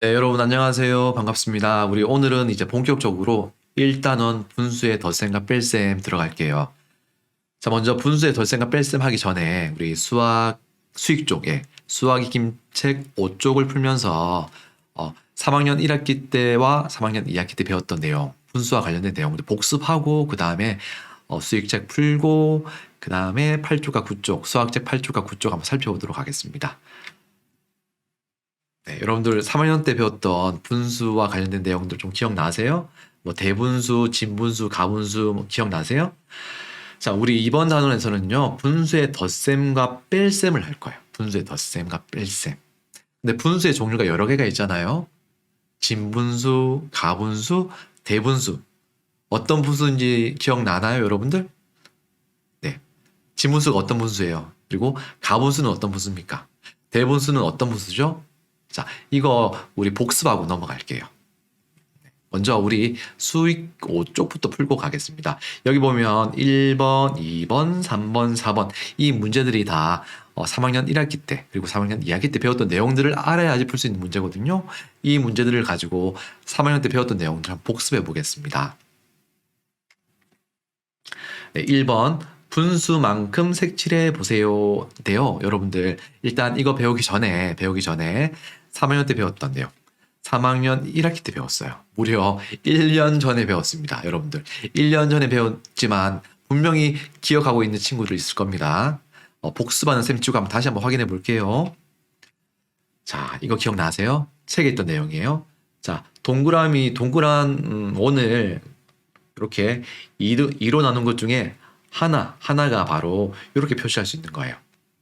네, 여러분 안녕하세요. 반갑습니다. 우리 오늘은 이제 본격적으로 1단원 분수의 덧셈과 뺄셈 들어갈게요. 자, 먼저 분수의 덧셈과 뺄셈 하기 전에 우리 수익 쪽에 수학 익힘책 5쪽을 풀면서 3학년 1학기 때와 3학년 2학기 때 배웠던 내용, 분수와 관련된 내용들 복습하고 그 다음에 수익책 풀고 그 다음에 8쪽과 9쪽, 수학책 8쪽과 9쪽 한번 살펴보도록 하겠습니다. 네, 여러분들 3학년 때 배웠던 분수와 관련된 내용들 좀 기억나세요? 뭐 대분수, 진분수, 가분수 뭐 기억나세요? 자, 우리 이번 단원에서는요, 분수의 덧셈과 뺄셈을 할 거예요. 분수의 덧셈과 뺄셈. 근데 분수의 종류가 여러 개가 있잖아요. 진분수, 가분수, 대분수. 어떤 분수인지 기억나나요, 여러분들? 네. 진분수가 어떤 분수예요? 그리고 가분수는 어떤 분수입니까? 대분수는 어떤 분수죠? 자, 이거 우리 복습하고 넘어갈게요. 먼저 우리 수익 5쪽부터 풀고 가겠습니다. 여기 보면 1번, 2번, 3번, 4번 이 문제들이 다 3학년 1학기 때 그리고 3학년 2학기 때 배웠던 내용들을 알아야지 풀 수 있는 문제거든요. 이 문제들을 가지고 3학년 때 배웠던 내용들 한번 복습해 보겠습니다. 네, 1번 분수만큼 색칠해 보세요. 인데요, 여러분들 일단 이거 배우기 전에 3학년 때 배웠던 내용 3학년 1학기 때 배웠어요. 무려 1년 전에 배웠습니다. 여러분들 1년 전에 배웠지만 분명히 기억하고 있는 친구들 있을 겁니다. 복습하는 셈 치고 다시 한번 확인해 볼게요. 자, 이거 기억나세요? 책에 있던 내용이에요. 자, 동그란 원을 이렇게 2로 나눈 것 중에 하나가 바로 이렇게 표시할 수 있는 거예요.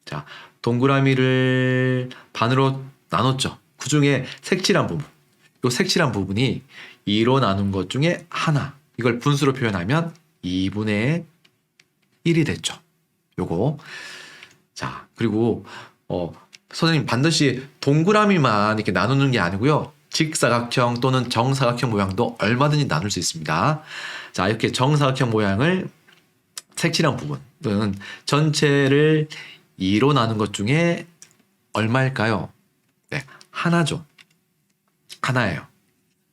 자, 동그라미를 반으로 나눴죠. 그 중에 색칠한 부분, 이 색칠한 부분이 2로 나눈 것 중에 하나. 이걸 분수로 표현하면 2분의 1이 됐죠. 요거. 자, 그리고 선생님 반드시 동그라미만 이렇게 나누는 게 아니고요. 직사각형 또는 정사각형 모양도 얼마든지 나눌 수 있습니다. 자, 이렇게 정사각형 모양을 색칠한 부분은 전체를 2로 나눈 것 중에 얼마일까요? 네, 하나죠. 하나예요.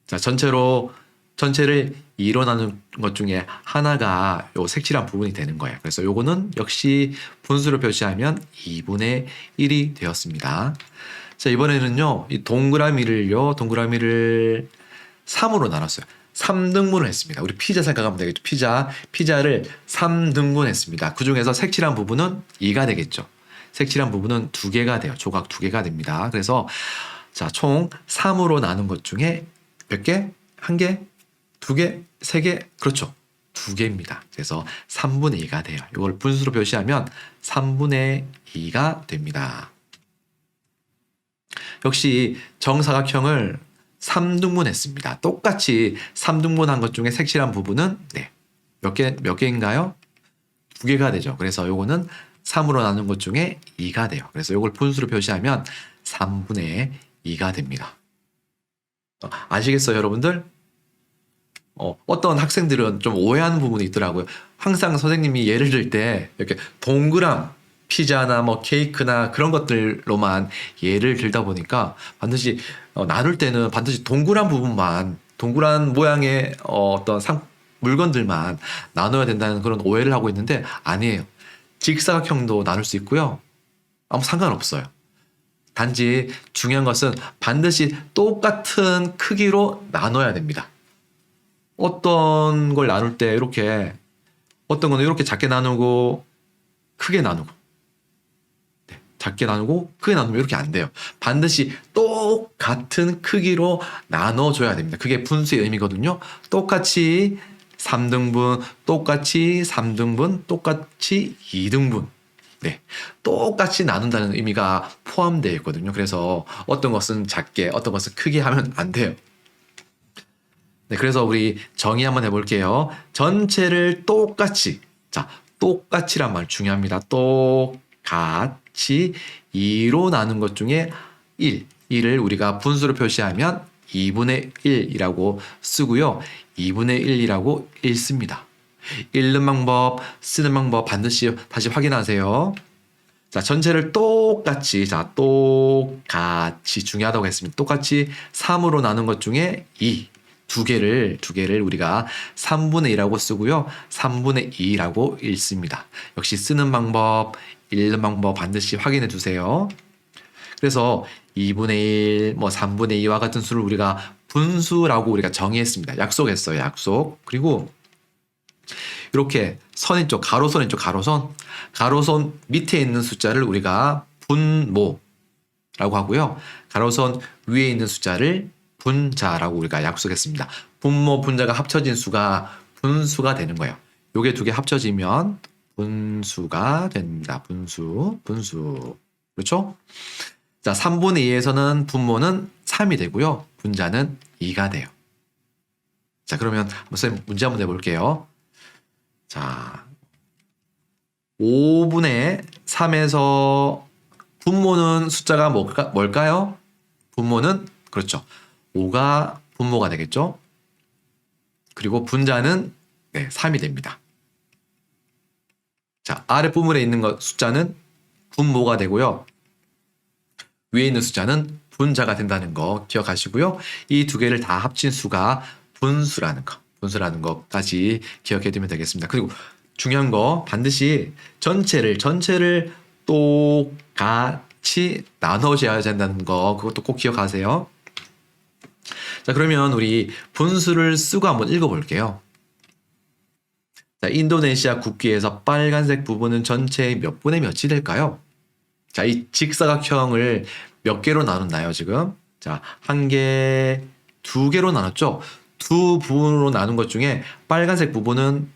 자, 전체를 2로 나눈 것 중에 하나가 요 색칠한 부분이 되는 거예요. 그래서 요거는 역시 분수로 표시하면 2분의 1이 되었습니다. 자, 이번에는요, 이 동그라미를 3으로 나눴어요. 3등분을 했습니다. 우리 피자 생각하면 되겠죠. 피자를 3등분 했습니다. 그 중에서 색칠한 부분은 2가 되겠죠. 색칠한 부분은 2개가 돼요. 조각 2개가 됩니다. 그래서 자, 총 3으로 나눈 것 중에 몇 개? 1개? 2개? 3개? 그렇죠. 2개입니다. 그래서 3분의 2가 돼요. 이걸 분수로 표시하면 3분의 2가 됩니다. 역시 정사각형을 3등분 했습니다. 똑같이 3등분 한 것 중에 색칠한 부분은 몇 개인가요? 2개가 되죠. 그래서 요거는 3으로 나눈 것 중에 2가 돼요. 그래서 요걸 분수로 표시하면 3분의 2가 됩니다. 아시겠어요, 여러분들? 어떤 학생들은 좀 오해하는 부분이 있더라고요. 항상 선생님이 예를 들 때 이렇게 동그란 피자나 뭐 케이크나 그런 것들로만 예를 들다 보니까 반드시 나눌 때는 반드시 동그란 모양의 어떤 물건들만 나눠야 된다는 그런 오해를 하고 있는데 아니에요. 직사각형도 나눌 수 있고요. 아무 상관없어요. 단지 중요한 것은 반드시 똑같은 크기로 나눠야 됩니다. 어떤 걸 나눌 때 어떤 거는 이렇게 작게 나누고 크게 나누고 작게 나누고 크게 나누면 이렇게 안 돼요. 반드시 똑같은 크기로 나눠줘야 됩니다. 그게 분수의 의미거든요. 똑같이 3등분, 똑같이 3등분, 똑같이 2등분. 네, 똑같이 나눈다는 의미가 포함되어 있거든요. 그래서 어떤 것은 작게, 어떤 것은 크게 하면 안 돼요. 네, 그래서 우리 정의 한번 해볼게요. 전체를 똑같이, 자, 똑같이란 말 중요합니다. 똑같이 2로 나눈 것 중에 1을 우리가 분수로 표시하면 2분의 1이라고 쓰고요. 2분의 1이라고 읽습니다. 읽는 방법, 쓰는 방법 반드시 다시 확인하세요. 자, 전체를 똑같이, 자, 똑같이 중요하다고 했습니다. 똑같이 3으로 나눈 것 중에 2. 두 개를 우리가 3분의 2라고 쓰고요. 3분의 2라고 읽습니다. 역시 쓰는 방법, 읽는 방법 반드시 확인해 두세요. 그래서 2분의 1, 뭐 3분의 2와 같은 수를 우리가 분수라고 우리가 정의했습니다. 약속했어요. 약속. 그리고 이렇게 선인 쪽, 가로선인 쪽, 가로선 밑에 있는 숫자를 우리가 분모라고 하고요. 가로선 위에 있는 숫자를 분자라고 우리가 약속했습니다. 분모, 분자가 합쳐진 수가 분수가 되는 거예요. 요게 두 개 합쳐지면 분수가 됩니다. 분수. 그렇죠? 자, 3분의 2에서는 분모는 3이 되고요. 분자는 2가 돼요. 자, 그러면 선생님 문제 한번 내볼게요. 자, 5분의 3에서 분모는 숫자가 뭘까요? 분모는 그렇죠. 5가 분모가 되겠죠. 그리고 분자는 3이 됩니다. 자, 아랫부분에 있는 숫자는 분모가 되고요. 위에 있는 숫자는 분자가 된다는 거 기억하시고요. 이 두 개를 다 합친 수가 분수라는 것까지 기억해 두면 되겠습니다. 그리고 중요한 거 반드시 전체를 똑같이 나눠줘야 된다는 거 그것도 꼭 기억하세요. 자, 그러면 우리 분수를 쓰고 한번 읽어볼게요. 자, 인도네시아 국기에서 빨간색 부분은 전체의 몇 분의 몇이 될까요? 자, 이 직사각형을 몇 개로 나눴나요, 지금? 자, 한 개, 두 개로 나눴죠? 두 부분으로 나눈 것 중에 빨간색 부분은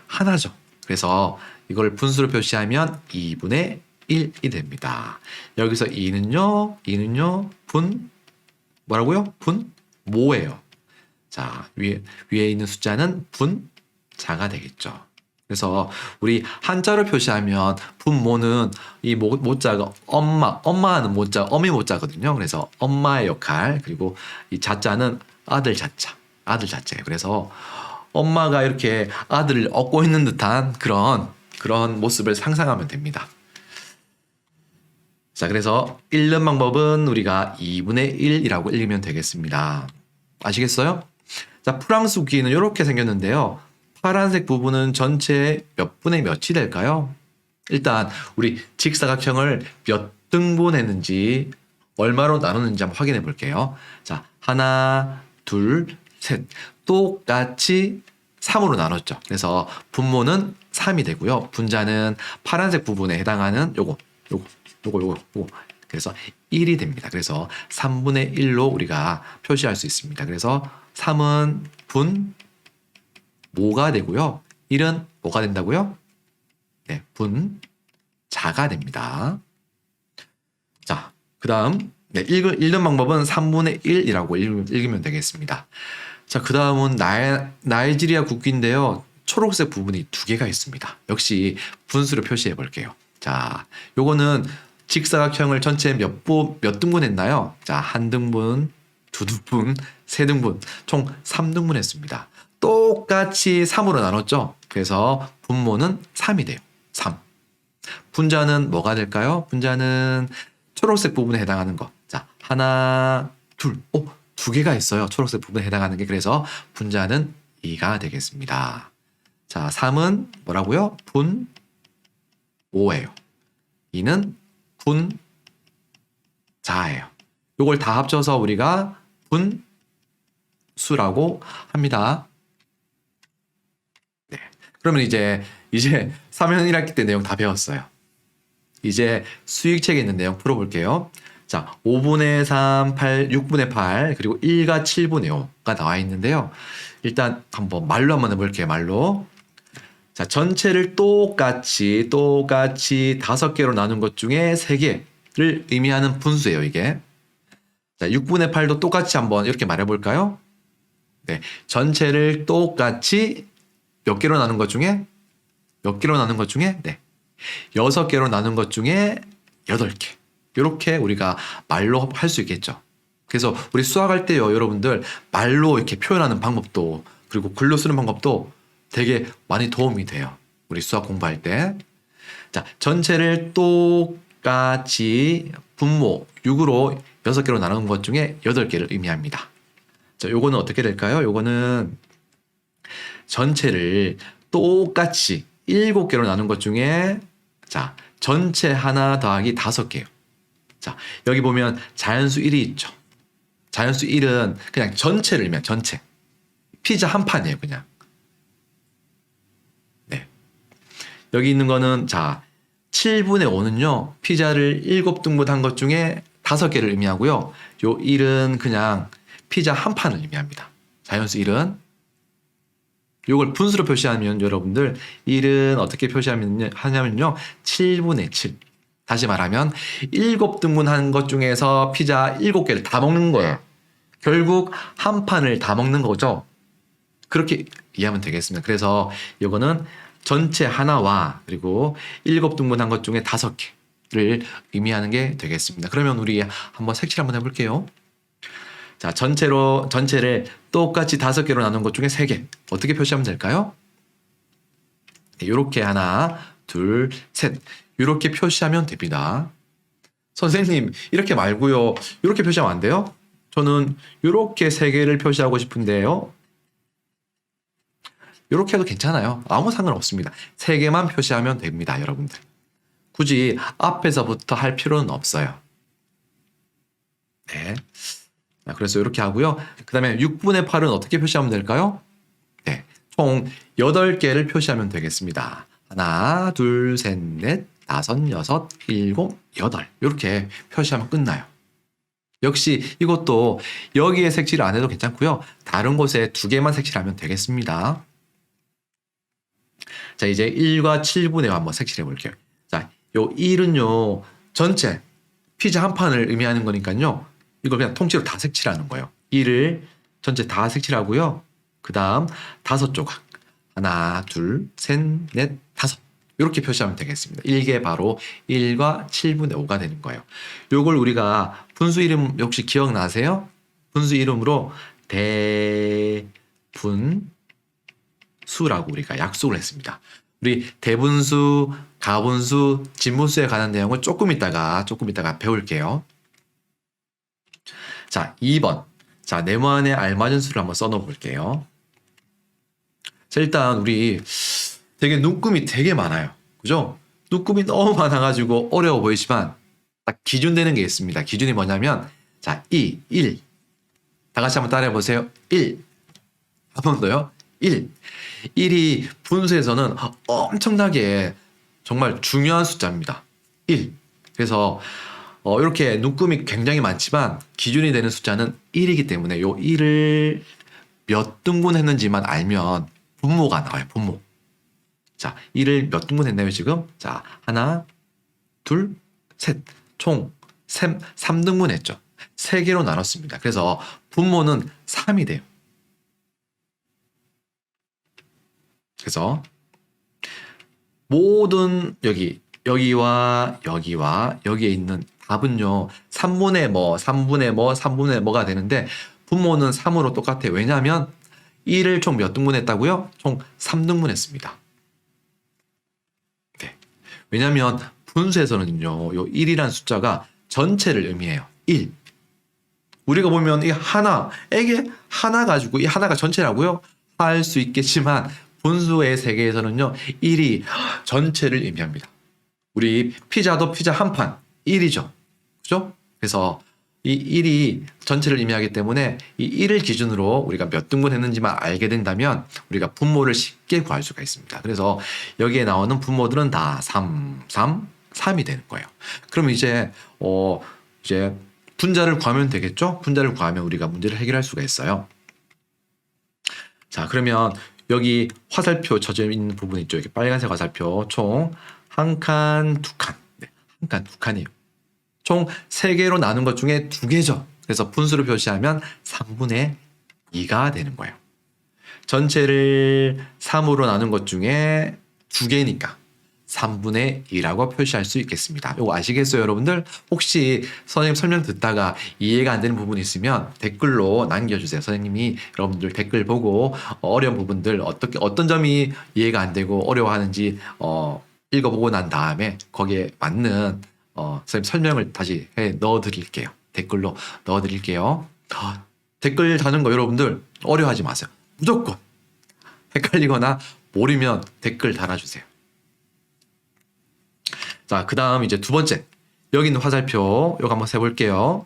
하나죠. 그래서 이걸 분수로 표시하면 2분의 1이 됩니다. 여기서 2는요, 뭐라고요? 분모예요. 자, 위에 있는 숫자는 분자가 되겠죠. 그래서 우리 한자로 표시하면 분모는 이 모자가 엄마는 모자, 어미 모자거든요. 그래서 엄마의 역할, 그리고 이 자자는 아들 자자예요. 그래서 엄마가 이렇게 아들을 업고 있는 듯한 그런 모습을 상상하면 됩니다. 자, 그래서 읽는 방법은 우리가 2분의 1이라고 읽으면 되겠습니다. 아시겠어요? 자, 프랑스 국기는 이렇게 생겼는데요. 파란색 부분은 전체의 몇 분의 몇이 될까요? 일단 우리 직사각형을 몇 등분 했는지 얼마로 나누는지 한번 확인해 볼게요. 자, 하나, 둘, 셋. 똑같이 3으로 나눴죠. 그래서 분모는 3이 되고요. 분자는 파란색 부분에 해당하는 요거. 그래서 1이 됩니다. 그래서 3분의 1로 우리가 표시할 수 있습니다. 그래서 3은 분모가 되고요. 1은 뭐가 된다고요? 분자가 됩니다. 자, 그 다음 읽는 방법은 3분의 1이라고 읽으면 되겠습니다. 자, 그 다음은 나이지리아 국기인데요. 초록색 부분이 두 개가 있습니다. 역시 분수로 표시해 볼게요. 자, 요거는 직사각형을 전체 몇 등분 했나요? 자, 한 등분, 두 등분, 세 등분, 총 3등분 했습니다. 똑같이 3으로 나눴죠? 그래서 분모는 3이 돼요. 3. 분자는 뭐가 될까요? 분자는 초록색 부분에 해당하는 거. 자, 하나, 둘, 두 개가 있어요. 초록색 부분에 해당하는 게. 그래서 분자는 2가 되겠습니다. 자, 3은 뭐라고요? 분모예요. 2는 분자예요. 요걸 다 합쳐서 우리가 분수라고 합니다. 네. 그러면 이제 3년 1학기 때 내용 다 배웠어요. 이제 수익책에 있는 내용 풀어볼게요. 자, 5분의 3, 6분의 8, 그리고 1과 7분의 5가 나와 있는데요. 일단 말로 한번 해볼게요. 말로. 자, 전체를 똑같이 5개로 나눈 것 중에 3개를 의미하는 분수예요, 이게. 자, 6분의 8도 똑같이 한번 이렇게 말해볼까요? 네. 전체를 똑같이 몇 개로 나눈 것 중에? 6개로 나눈 것 중에 8개. 이렇게 우리가 말로 할 수 있겠죠. 그래서 우리 수학할 때요, 여러분들 말로 이렇게 표현하는 방법도 그리고 글로 쓰는 방법도 되게 많이 도움이 돼요. 우리 수학 공부할 때. 자, 전체를 똑같이 분모 6으로 6개로 나눈 것 중에 8개를 의미합니다. 자, 요거는 어떻게 될까요? 요거는 전체를 똑같이 7개로 나눈 것 중에 자, 전체 하나 더하기 5개요. 자, 여기 보면 자연수 1이 있죠. 자연수 1은 그냥 전체를 의미해요. 전체. 피자 한 판이에요, 그냥. 네. 여기 있는 거는 자, 7분의 5는요. 피자를 7등분한 것 중에 5개를 의미하고요. 요 1은 그냥 피자 한 판을 의미합니다. 자연수 1은 요걸 분수로 표시하면 여러분들 1은 어떻게 하냐면요. 7분의 7. 다시 말하면 7등분한 것 중에서 피자 7개를 다 먹는 거예요. 결국 한 판을 다 먹는 거죠. 그렇게 이해하면 되겠습니다. 그래서 이거는 전체 하나와 그리고 7등분한 것 중에 5개를 의미하는 게 되겠습니다. 그러면 우리 한번 색칠 한번 해볼게요. 자, 전체를 똑같이 5개로 나눈 것 중에 3개. 어떻게 표시하면 될까요? 이렇게 하나, 둘, 셋. 이렇게 표시하면 됩니다. 선생님, 이렇게 말고요. 이렇게 표시하면 안 돼요? 저는 이렇게 3개를 표시하고 싶은데요. 이렇게 해도 괜찮아요. 아무 상관없습니다. 3개만 표시하면 됩니다, 여러분들. 굳이 앞에서부터 할 필요는 없어요. 네. 그래서 이렇게 하고요. 그 다음에 6분의 8은 어떻게 표시하면 될까요? 네. 총 8개를 표시하면 되겠습니다. 하나, 둘, 셋, 넷, 다섯, 여섯, 일곱, 여덟. 이렇게 표시하면 끝나요. 역시 이것도 여기에 색칠을 안 해도 괜찮고요. 다른 곳에 2개만 색칠하면 되겠습니다. 자, 이제 1과 7분의 한번 색칠해 볼게요. 자, 요 1은요. 전체 피자 한 판을 의미하는 거니까요. 이걸 그냥 통째로 다 색칠하는 거예요. 1을 전체 다 색칠하고요. 그 다음 5조각. 하나, 둘, 셋, 넷, 5. 이렇게 표시하면 되겠습니다. 이게 바로 1과 7분의 5가 되는 거예요. 요걸 우리가 분수 이름 혹시 기억나세요? 분수 이름으로 대분수라고 우리가 약속을 했습니다. 우리 대분수, 가분수, 진분수에 관한 내용을 조금 이따가 배울게요. 자, 2번. 자, 네모안에 알맞은 수를 한번 써놓아 볼게요. 자, 일단 우리 되게 눈금이 되게 많아요. 그죠? 눈금이 너무 많아가지고 어려워 보이지만 딱 기준 되는 게 있습니다. 기준이 뭐냐면 자, 1. 다 같이 한번 따라해 보세요. 1. 한 번 더요. 1. 1이 분수에서는 엄청나게 정말 중요한 숫자입니다. 1. 그래서 이렇게 눈금이 굉장히 많지만 기준이 되는 숫자는 1이기 때문에 요 1을 몇 등분했는지만 알면 분모가 나와요. 분모. 자, 1을 몇 등분했나요 지금? 자, 하나, 둘, 셋. 총 3등분했죠. 3개로 나눴습니다. 그래서 분모는 3이 돼요. 그래서 모든 여기와 여기에 있는 답은요. 3분의 뭐가 되는데 분모는 3으로 똑같아요. 왜냐하면 1을 총 몇 등분했다고요? 총 3등분했습니다. 네. 왜냐하면 분수에서는요. 요 1이라는 숫자가 전체를 의미해요. 1. 우리가 보면 이 하나에게 하나 가지고 이 하나가 전체라고요? 할 수 있겠지만 분수의 세계에서는요. 1이 전체를 의미합니다. 우리 피자도 피자 한 판 1이죠. 그죠? 그래서 이 1이 전체를 의미하기 때문에 이 1을 기준으로 우리가 몇 등분 했는지만 알게 된다면 우리가 분모를 쉽게 구할 수가 있습니다. 그래서 여기에 나오는 분모들은 다 3이 되는 거예요. 그럼 이제 분자를 구하면 되겠죠? 분자를 구하면 우리가 문제를 해결할 수가 있어요. 자, 그러면 여기 화살표 쳐져 있는 부분 있죠? 이렇게 빨간색 화살표 총 한 칸, 2칸. 네, 한 칸, 2칸이에요. 총 3개로 나눈 것 중에 2개죠. 그래서 분수로 표시하면 3분의 2가 되는 거예요. 전체를 3으로 나눈 것 중에 2개니까 3분의 2라고 표시할 수 있겠습니다. 이거 아시겠어요, 여러분들? 혹시 선생님 설명 듣다가 이해가 안 되는 부분이 있으면 댓글로 남겨주세요. 선생님이 여러분들 댓글 보고 어려운 부분들 어떤 점이 이해가 안 되고 어려워하는지 읽어보고 난 다음에 거기에 맞는 선생님 설명을 다시 해 넣어 드릴게요. 댓글로 넣어 드릴게요. 댓글 다는 거 여러분들 어려워하지 마세요. 무조건 헷갈리거나 모르면 댓글 달아주세요. 자, 그 다음 이제 두 번째. 여기 있는 화살표, 요거 한번 세볼게요.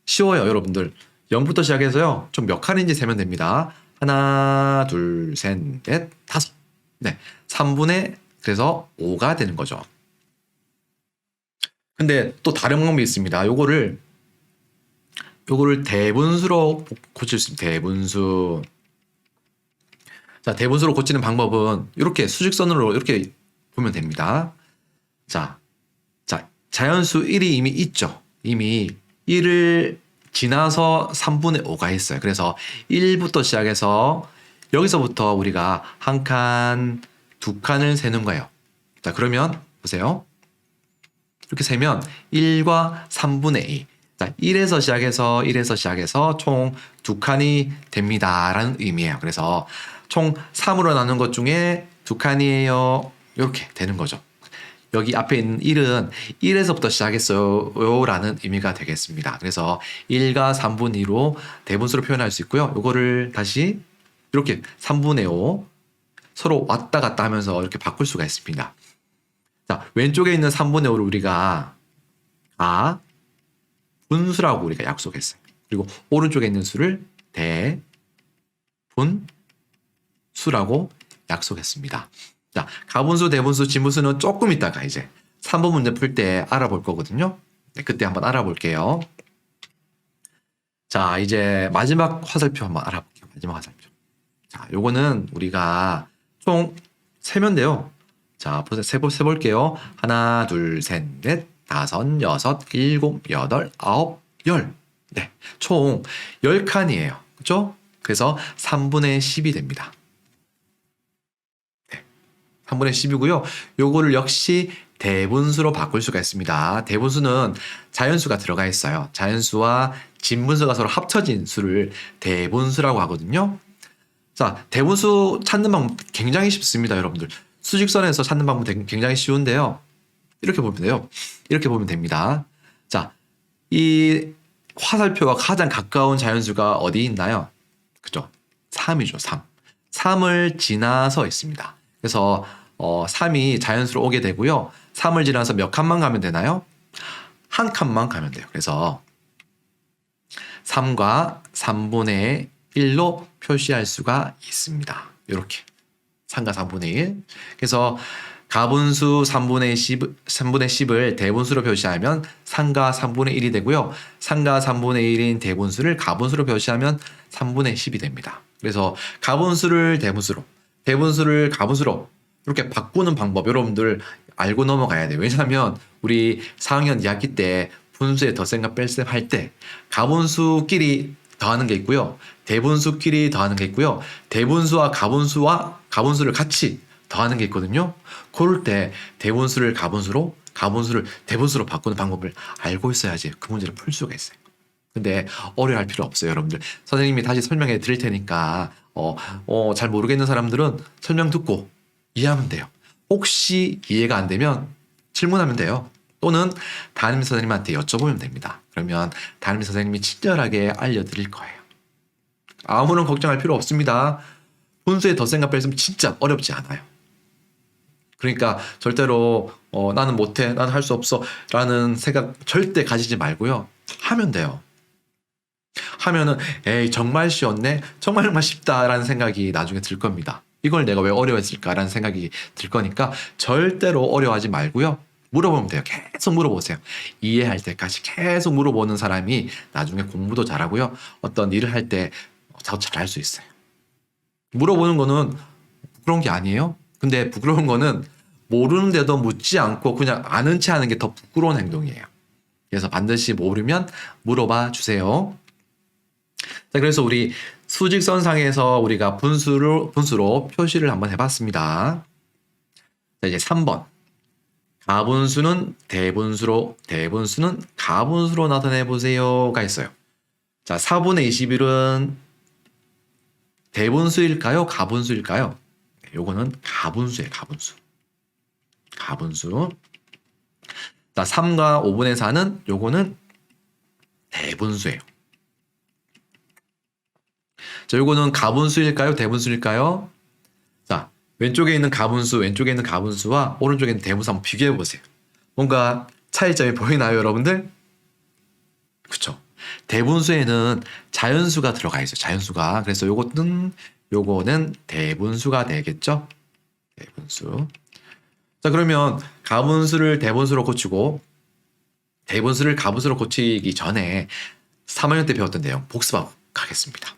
쉬워요, 여러분들. 0부터 시작해서요. 좀 몇 칸인지 세면 됩니다. 하나, 둘, 셋, 넷, 다섯. 네. 3분의, 그래서 5가 되는 거죠. 근데 또 다른 방법이 있습니다. 요거를 대분수로 고칠 수 있습니다. 대분수. 자, 대분수로 고치는 방법은 이렇게 수직선으로 이렇게 보면 됩니다. 자, 자연수 1이 이미 있죠. 이미 1을 지나서 3분의 5가 있어요. 그래서 1부터 시작해서 여기서부터 우리가 한 칸, 두 칸을 세는 거예요. 자, 그러면 보세요. 이렇게 세면 1과 3분의 2. 자, 1에서 시작해서 총 두 칸이 됩니다. 라는 의미예요. 그래서 총 3으로 나눈 것 중에 두 칸이에요. 이렇게 되는 거죠. 여기 앞에 있는 1은 1에서부터 시작했어요 라는 의미가 되겠습니다. 그래서 1과 3분의 2로 대분수로 표현할 수 있고요. 이거를 다시 이렇게 3분의 5 서로 왔다 갔다 하면서 이렇게 바꿀 수가 있습니다. 자, 왼쪽에 있는 3분의 5를 우리가 분수라고 우리가 약속했어요. 그리고 오른쪽에 있는 수를 대분수라고 약속했습니다. 자, 가분수, 대분수, 진분수는 조금 있다가 이제 3번 문제 풀 때 알아볼 거거든요. 네, 그때 한번 알아볼게요. 자, 이제 마지막 화살표 한번 알아볼게요. 마지막 화살표. 자, 요거는 우리가 총 세면 돼요. 자, 세볼게요. 하나, 둘, 셋, 넷, 다섯, 여섯, 일곱, 여덟, 아홉, 열. 네, 총 10칸이에요. 그렇죠? 그래서 3분의 10이 됩니다. 3분의 10이고요. 요거를 역시 대분수로 바꿀 수가 있습니다. 대분수는 자연수가 들어가 있어요. 자연수와 진분수가 서로 합쳐진 수를 대분수라고 하거든요. 자, 대분수 찾는 방법 굉장히 쉽습니다, 여러분들. 수직선에서 찾는 방법 굉장히 쉬운데요. 이렇게 보면 돼요. 이렇게 보면 됩니다. 자, 이 화살표가 가장 가까운 자연수가 어디 있나요? 그죠? 3이죠, 3. 3을 지나서 있습니다. 그래서 3이 자연수로 오게 되고요. 3을 지나서 몇 칸만 가면 되나요? 한 칸만 가면 돼요. 그래서 3과 3분의 1로 표시할 수가 있습니다. 이렇게 3과 3분의 1. 그래서 가분수 3분의 10을 대분수로 표시하면 3과 3분의 1이 되고요. 3과 3분의 1인 대분수를 가분수로 표시하면 3분의 10이 됩니다. 그래서 가분수를 대분수로, 대분수를 가분수로 이렇게 바꾸는 방법 여러분들 알고 넘어가야 돼요. 왜냐하면 우리 4학년 2학기 때 분수의 덧셈과 뺄셈 할 때 가분수끼리 더하는 게 있고요. 대분수끼리 더하는 게 있고요. 대분수와 가분수를 같이 더하는 게 있거든요. 그럴 때 대분수를 가분수로, 가분수를 대분수로 바꾸는 방법을 알고 있어야지 그 문제를 풀 수가 있어요. 근데 어려워할 필요 없어요, 여러분들. 선생님이 다시 설명해 드릴 테니까 잘 모르겠는 사람들은 설명 듣고 이해하면 돼요. 혹시 이해가 안 되면 질문하면 돼요. 또는 담임 선생님한테 여쭤보면 됩니다. 그러면 담임 선생님이 친절하게 알려드릴 거예요. 아무런 걱정할 필요 없습니다. 분수의 덧셈과 뺄셈 진짜 어렵지 않아요. 그러니까 절대로 나는 못해, 나는 할 수 없어 라는 생각 절대 가지지 말고요. 하면 돼요. 하면은 에이 정말 쉬웠네, 정말 쉽다라는 생각이 나중에 들 겁니다. 이걸 내가 왜 어려웠을까라는 생각이 들 거니까 절대로 어려워하지 말고요. 물어보면 돼요. 계속 물어보세요. 이해할 때까지 계속 물어보는 사람이 나중에 공부도 잘하고요. 어떤 일을 할 때 더 잘할 수 있어요. 물어보는 거는 부끄러운 게 아니에요. 근데 부끄러운 거는 모르는데도 묻지 않고 그냥 아는 체 하는 게 더 부끄러운 행동이에요. 그래서 반드시 모르면 물어봐 주세요. 자, 그래서 우리 수직선상에서 우리가 분수로 표시를 한번 해봤습니다. 자, 이제 3번. 가분수는 대분수로, 대분수는 가분수로 나타내보세요가 있어요. 자, 4분의 21은 대분수일까요? 가분수일까요? 요거는 가분수예요, 가분수. 가분수. 자, 3과 5분의 4는 요거는 대분수예요. 자, 요거는 가분수일까요? 대분수일까요? 자, 왼쪽에 있는 가분수, 왼쪽에 있는 가분수와 오른쪽에 있는 대분수 한번 비교해 보세요. 뭔가 차이점이 보이나요, 여러분들? 그쵸? 대분수에는 자연수가 들어가 있어요. 자연수가. 그래서 요거는 대분수가 되겠죠? 대분수. 자, 그러면 가분수를 대분수로 고치고 대분수를 가분수로 고치기 전에 3학년 때 배웠던 내용 복습하고 가겠습니다.